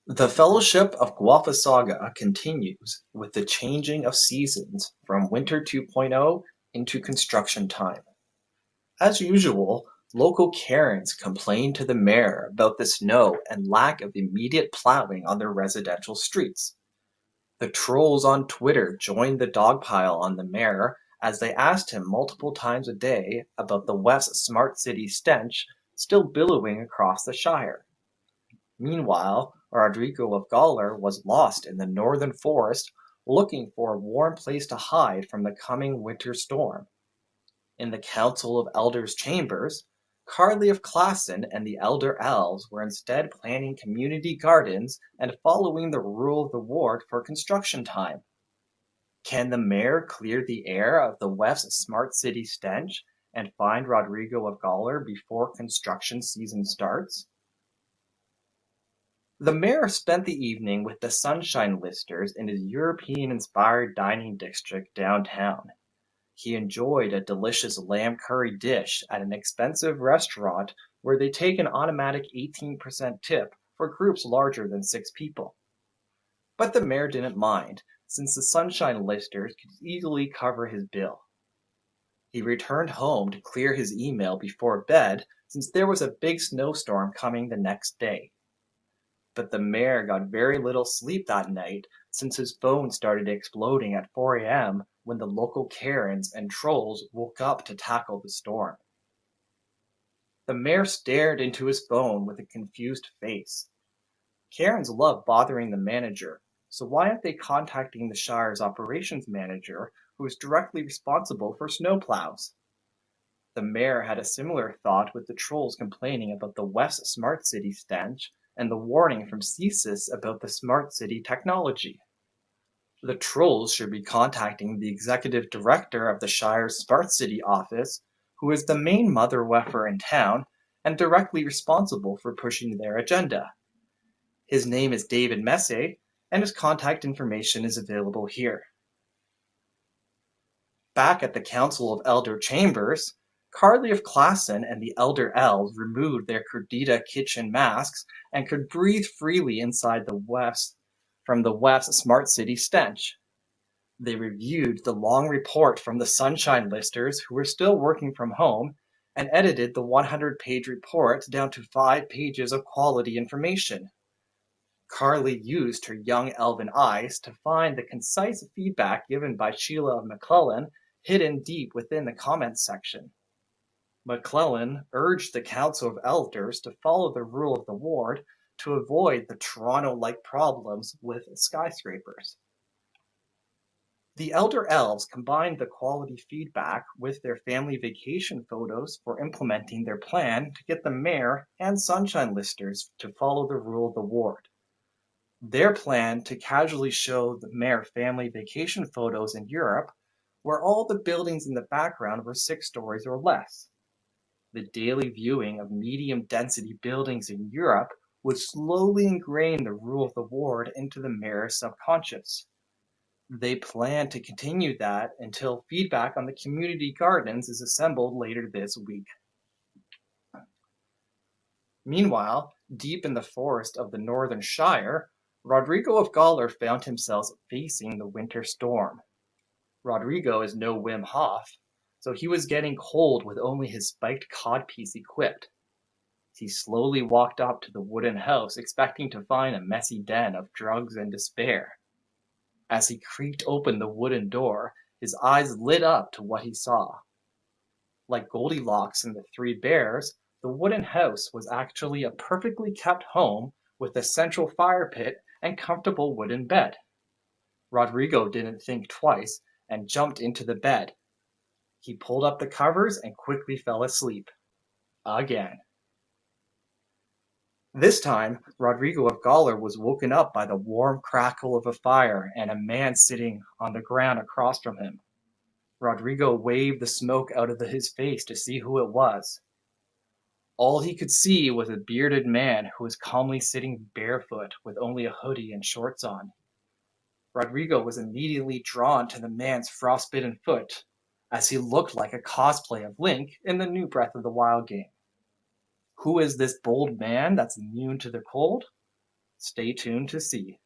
The Fellowship of Guelphissauga continues with the changing of seasons from Winter 2.0 into construction time. As usual, local Karens complain to the mayor about the snow and lack of immediate plowing on their residential streets. The trolls on Twitter joined the dogpile on the mayor as they asked him multiple times a day about the West's smart city stench still billowing across the Shire. Meanwhile, Rodrigo of Gawler was lost in the northern forest looking for a warm place to hide from the coming winter storm. In the Council of Elders chambers, Carly of Classen and the elder elves were instead planning community gardens and following the rule of the ward for construction time. Can the mayor clear the air of the West's smart city stench and find Rodrigo of Gawler before construction season starts? The mayor spent the evening with the Sunshine Listers in his European-inspired dining district downtown. He enjoyed a delicious lamb curry dish at an expensive restaurant where they take an automatic 18% tip for groups larger than 6 people. But the mayor didn't mind, since the Sunshine Listers could easily cover his bill. He returned home to clear his email before bed, since there was a big snowstorm coming the next day. But the mayor got very little sleep that night since his phone started exploding at 4 a.m. when the local Karens and trolls woke up to tackle the storm. The mayor stared into his phone with a confused face. Karens love bothering the manager, so why aren't they contacting the Shire's operations manager, who is directly responsible for snowplows? The mayor had a similar thought with the trolls complaining about the West Smart City stench and the warning from CSIS about the smart city technology. The trolls should be contacting the executive director of the Shire's Smart City office, who is the main mother weffer in town and directly responsible for pushing their agenda. His name is David Messe, and his contact information is available here. Back at the Council of Elder Chambers, Carly of Classen and the elder elves removed their Curdita kitchen masks and could breathe freely inside from the West's smart city stench. They reviewed the long report from the Sunshine Listers, who were still working from home, and edited the 100-page report down to 5 pages of quality information. Carly used her young elven eyes to find the concise feedback given by Sheila of McClellan hidden deep within the comments section. McClellan urged the Council of Elders to follow the rule of the ward to avoid the Toronto-like problems with skyscrapers. The elder elves combined the quality feedback with their family vacation photos for implementing their plan to get the mayor and Sunshine Listers to follow the rule of the ward. Their plan to casually show the mayor family vacation photos in Europe, where all the buildings in the background were 6 stories or less. The daily viewing of medium-density buildings in Europe would slowly ingrain the rule of the ward into the mayor's subconscious. They plan to continue that until feedback on the community gardens is assembled later this week. Meanwhile, deep in the forest of the Northern Shire, Rodrigo of Gawler found himself facing the winter storm. Rodrigo is no Wim Hof, so he was getting cold with only his spiked codpiece equipped. He slowly walked up to the wooden house, expecting to find a messy den of drugs and despair. As he creaked open the wooden door, his eyes lit up to what he saw. Like Goldilocks and the 3 Bears, the wooden house was actually a perfectly kept home with a central fire pit and comfortable wooden bed. Rodrigo didn't think twice and jumped into the bed. He pulled up the covers and quickly fell asleep. Again. This time, Rodrigo of Gawler was woken up by the warm crackle of a fire and a man sitting on the ground across from him. Rodrigo waved the smoke out of his face to see who it was. All he could see was a bearded man who was calmly sitting barefoot with only a hoodie and shorts on. Rodrigo was immediately drawn to the man's frostbitten foot, as he looked like a cosplay of Link in the new Breath of the Wild game. Who is this bold man that's immune to the cold? Stay tuned to see.